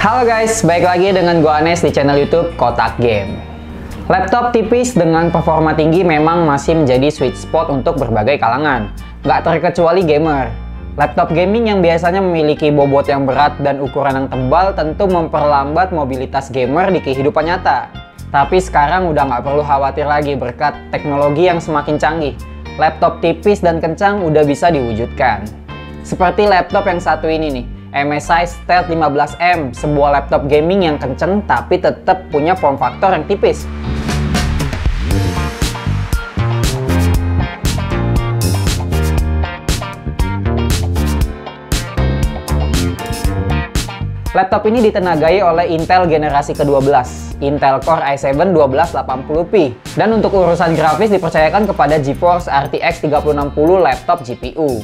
Halo guys, balik lagi dengan gua Anes di channel YouTube Kotak Game. Laptop tipis dengan performa tinggi memang masih menjadi sweet spot untuk berbagai kalangan, nggak terkecuali gamer. Laptop gaming yang biasanya memiliki bobot yang berat dan ukuran yang tebal tentu memperlambat mobilitas gamer di kehidupan nyata. Tapi sekarang udah nggak perlu khawatir lagi berkat teknologi yang semakin canggih. Laptop tipis dan kencang udah bisa diwujudkan. Seperti laptop yang satu ini nih, MSI Stealth 15M, sebuah laptop gaming yang kenceng tapi tetap punya form factor yang tipis. Laptop ini ditenagai oleh Intel generasi ke-12, Intel Core i7 1280p, dan untuk urusan grafis dipercayakan kepada GeForce RTX 3060 laptop GPU.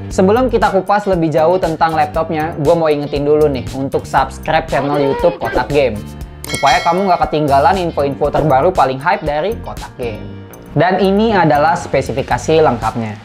Sebelum kita kupas lebih jauh tentang laptopnya, gue mau ingetin dulu nih untuk subscribe channel YouTube Kotak Game, supaya kamu nggak ketinggalan info-info terbaru paling hype dari Kotak Game. Dan ini adalah spesifikasi lengkapnya.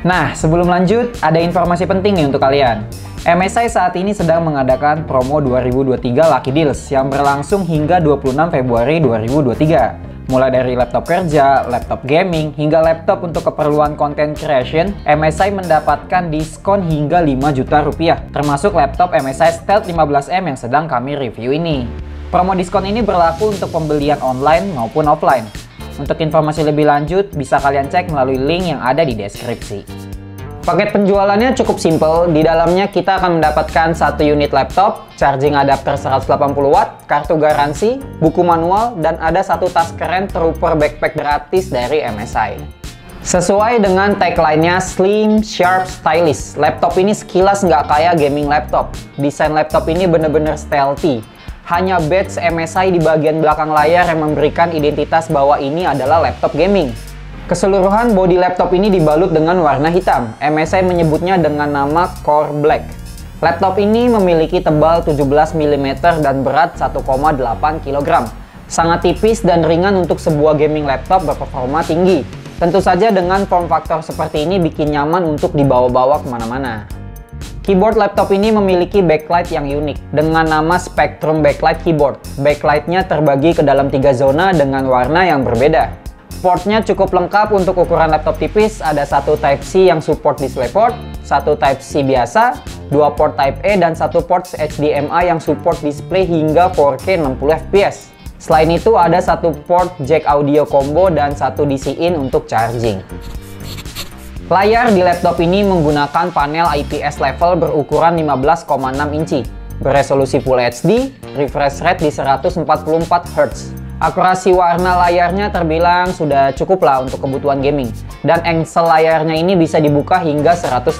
Nah, sebelum lanjut, ada informasi penting nih untuk kalian. MSI saat ini sedang mengadakan promo 2023 Lucky Deals yang berlangsung hingga 26 Februari 2023. Mulai dari laptop kerja, laptop gaming, hingga laptop untuk keperluan content creation, MSI mendapatkan diskon hingga 5 juta rupiah, termasuk laptop MSI Stealth 15M yang sedang kami review ini. Promo diskon ini berlaku untuk pembelian online maupun offline. Untuk informasi lebih lanjut, bisa kalian cek melalui link yang ada di deskripsi. Paket penjualannya cukup simple. Di dalamnya kita akan mendapatkan satu unit laptop, charging adapter 180 watt, kartu garansi, buku manual, dan ada satu tas keren Trooper backpack gratis dari MSI. Sesuai dengan tagline-nya Slim, Sharp, Stylish, laptop ini sekilas nggak kayak gaming laptop. Desain laptop ini bener-bener stealthy. Hanya badge MSI di bagian belakang layar yang memberikan identitas bahwa ini adalah laptop gaming. Keseluruhan bodi laptop ini dibalut dengan warna hitam. MSI menyebutnya dengan nama Core Black. Laptop ini memiliki tebal 17 mm dan berat 1,8 kg. Sangat tipis dan ringan untuk sebuah gaming laptop berperforma tinggi. Tentu saja dengan form factor seperti ini bikin nyaman untuk dibawa-bawa kemana-mana. Keyboard laptop ini memiliki backlight yang unik dengan nama Spectrum Backlight Keyboard. Backlightnya terbagi ke dalam 3 zona dengan warna yang berbeda. Portnya cukup lengkap untuk ukuran laptop tipis, ada satu Type-C yang support DisplayPort, satu Type-C biasa, 2 port Type-A, dan satu port HDMI yang support display hingga 4K 60fps. Selain itu ada satu port jack audio combo dan satu DC-in untuk charging. Layar di laptop ini menggunakan panel IPS level berukuran 15,6 inci, beresolusi Full HD, refresh rate di 144Hz. Akurasi warna layarnya terbilang sudah cukup lah untuk kebutuhan gaming, dan engsel layarnya ini bisa dibuka hingga 180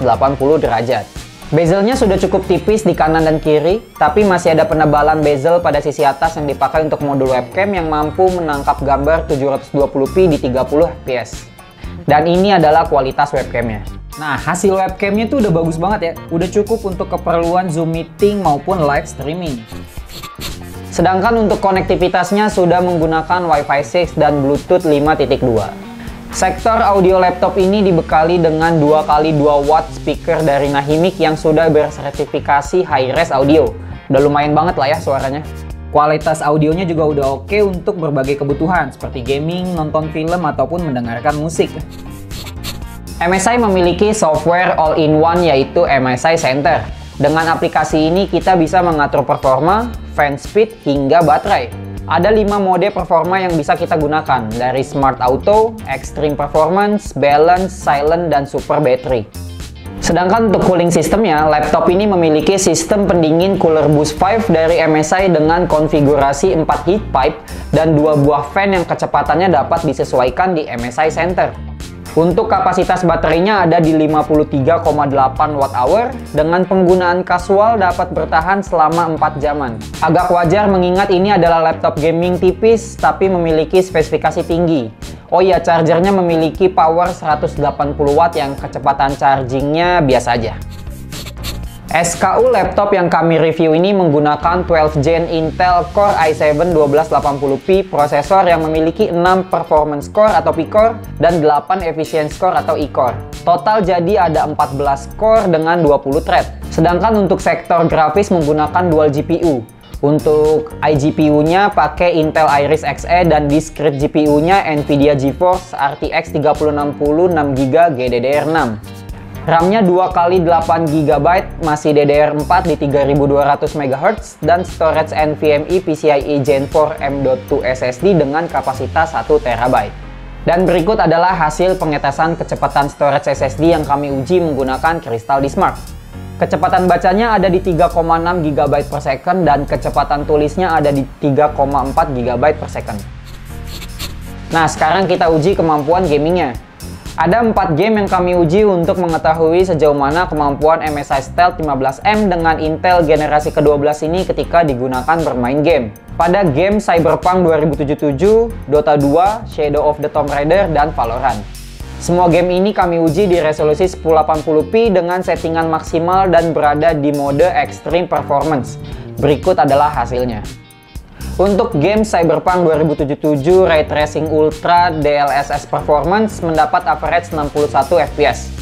derajat. Bezelnya sudah cukup tipis di kanan dan kiri, tapi masih ada penebalan bezel pada sisi atas yang dipakai untuk modul webcam yang mampu menangkap gambar 720p di 30fps. Dan ini adalah kualitas webcamnya. Nah, hasil webcamnya tuh udah bagus banget ya, udah cukup untuk keperluan Zoom meeting maupun live streaming. Sedangkan untuk konektivitasnya sudah menggunakan Wi-Fi 6 dan Bluetooth 5.2. Sektor audio laptop ini dibekali dengan 2x2 watt speaker dari Nahimic yang sudah bersertifikasi high-res audio. Udah lumayan banget lah ya suaranya. Kualitas audionya juga udah oke untuk berbagai kebutuhan seperti gaming, nonton film, ataupun mendengarkan musik. MSI memiliki software all-in-one yaitu MSI Center. Dengan aplikasi ini kita bisa mengatur performa, fan speed, hingga baterai. Ada 5 mode performa yang bisa kita gunakan, dari Smart Auto, Extreme Performance, Balance, Silent, dan Super Battery. Sedangkan untuk cooling sistemnya, laptop ini memiliki sistem pendingin Cooler Boost 5 dari MSI dengan konfigurasi 4 heat pipe dan 2 buah fan yang kecepatannya dapat disesuaikan di MSI Center. Untuk kapasitas baterainya ada di 53,8 Wh, dengan penggunaan kasual dapat bertahan selama 4 jaman. Agak wajar mengingat ini adalah laptop gaming tipis tapi memiliki spesifikasi tinggi. Oh iya, chargernya memiliki power 180 watt yang kecepatan chargingnya biasa aja. SKU laptop yang kami review ini menggunakan 12 Gen Intel Core i7 1280p, prosesor yang memiliki 6 performance core atau P-core dan 8 efficiency core atau E-core. Total jadi ada 14 core dengan 20 thread. Sedangkan untuk sektor grafis menggunakan dual GPU. Untuk iGPU-nya pakai Intel Iris Xe dan discrete GPU-nya Nvidia GeForce RTX 3060 6GB GDDR6. RAM-nya 2x8GB, masih DDR4 di 3200 MHz dan storage NVMe PCIe Gen 4 M.2 SSD dengan kapasitas 1 TB. Dan berikut adalah hasil pengetesan kecepatan storage SSD yang kami uji menggunakan Crystal Dismark. Kecepatan bacanya ada di 3,6 GB per second dan kecepatan tulisnya ada di 3,4 GB per second. Nah, sekarang kita uji kemampuan gamingnya. Ada 4 game yang kami uji untuk mengetahui sejauh mana kemampuan MSI Stealth 15M dengan Intel generasi ke-12 ini ketika digunakan bermain game. Pada game Cyberpunk 2077, Dota 2, Shadow of the Tomb Raider, dan Valorant. Semua game ini kami uji di resolusi 1080p dengan settingan maksimal dan berada di mode Extreme Performance. Berikut adalah hasilnya. Untuk game Cyberpunk 2077 Ray Tracing Ultra DLSS Performance mendapat average 61 fps.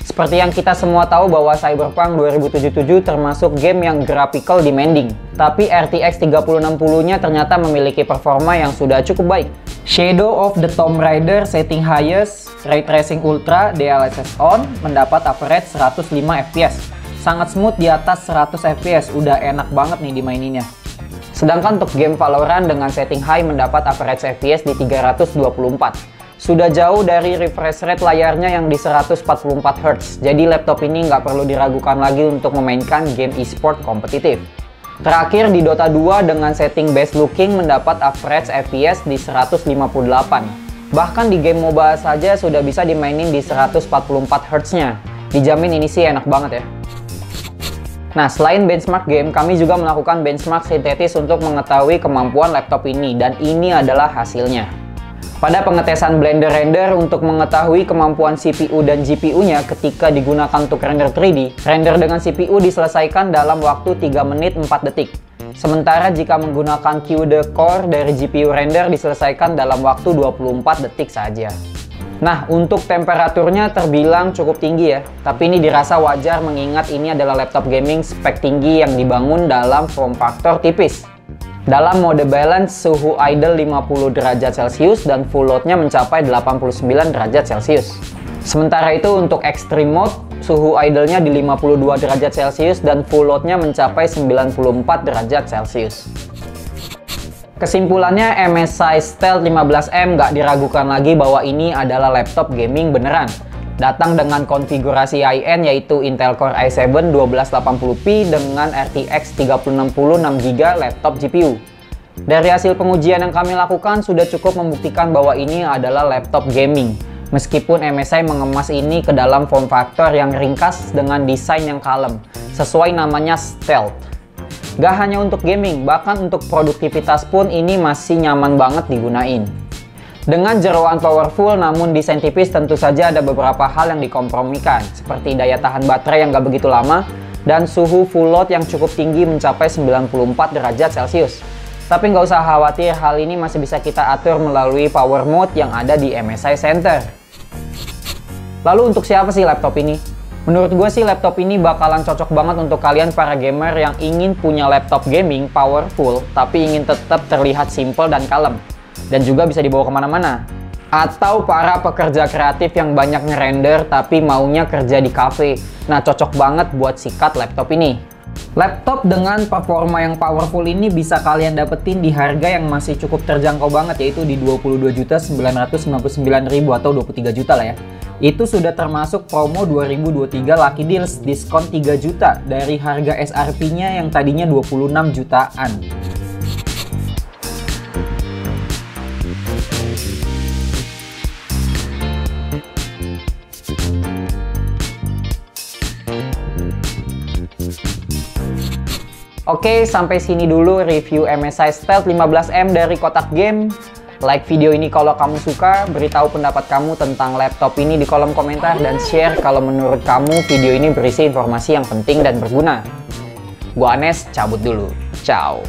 Seperti yang kita semua tahu bahwa Cyberpunk 2077 termasuk game yang graphical demanding. Tapi RTX 3060-nya ternyata memiliki performa yang sudah cukup baik. Shadow of the Tomb Raider setting highest Ray Tracing Ultra DLSS on mendapat average 105 fps. Sangat smooth di atas 100 fps, udah enak banget nih dimaininnya. Sedangkan untuk game Valorant dengan setting high mendapat average FPS di 324. Sudah jauh dari refresh rate layarnya yang di 144 Hz. Jadi laptop ini nggak perlu diragukan lagi untuk memainkan game e-sport kompetitif. Terakhir di Dota 2 dengan setting best looking mendapat average FPS di 158. Bahkan di game MOBA saja sudah bisa dimainin di 144 Hz-nya. Dijamin ini sih enak banget ya. Nah, selain benchmark game, kami juga melakukan benchmark sintetis untuk mengetahui kemampuan laptop ini, dan ini adalah hasilnya. Pada pengetesan Blender Render untuk mengetahui kemampuan CPU dan GPU-nya ketika digunakan untuk render 3D, render dengan CPU diselesaikan dalam waktu 3 menit 4 detik. Sementara jika menggunakan CUDA Core dari GPU render diselesaikan dalam waktu 24 detik saja. Nah, untuk temperaturnya terbilang cukup tinggi ya, tapi ini dirasa wajar mengingat ini adalah laptop gaming spek tinggi yang dibangun dalam form factor tipis. Dalam mode balance, suhu idle 50 derajat Celcius dan full load-nya mencapai 89 derajat Celcius. Sementara itu untuk extreme mode, suhu idle-nya di 52 derajat Celcius dan full load-nya mencapai 94 derajat Celcius. Kesimpulannya, MSI Stealth 15M nggak diragukan lagi bahwa ini adalah laptop gaming beneran. Datang dengan konfigurasi high-end yaitu Intel Core i7 1280p dengan RTX 3060 6GB laptop GPU. Dari hasil pengujian yang kami lakukan sudah cukup membuktikan bahwa ini adalah laptop gaming. Meskipun MSI mengemas ini ke dalam form factor yang ringkas dengan desain yang kalem, sesuai namanya Stealth. Gak hanya untuk gaming, bahkan untuk produktivitas pun ini masih nyaman banget digunain. Dengan jeroan powerful namun desain tipis, tentu saja ada beberapa hal yang dikompromikan, seperti daya tahan baterai yang gak begitu lama, dan suhu full load yang cukup tinggi mencapai 94 derajat Celcius. Tapi nggak usah khawatir, hal ini masih bisa kita atur melalui power mode yang ada di MSI Center. Lalu untuk siapa sih laptop ini? Menurut gue sih laptop ini bakalan cocok banget untuk kalian para gamer yang ingin punya laptop gaming powerful tapi ingin tetap terlihat simple dan kalem. Dan juga bisa dibawa kemana-mana. Atau para pekerja kreatif yang banyak ngerender tapi maunya kerja di cafe. Nah, cocok banget buat sikat laptop ini. Laptop dengan performa yang powerful ini bisa kalian dapetin di harga yang masih cukup terjangkau banget, yaitu di 22.999.000 atau 23 juta lah ya. Itu sudah termasuk promo 2023 Lucky Deals diskon 3 juta dari harga SRP-nya yang tadinya 26 jutaan. Oke, sampai sini dulu review MSI Stealth 15M dari Kotak Game. Like video ini kalau kamu suka, beritahu pendapat kamu tentang laptop ini di kolom komentar, dan share kalau menurut kamu video ini berisi informasi yang penting dan berguna. Gua Anes, cabut dulu. Ciao.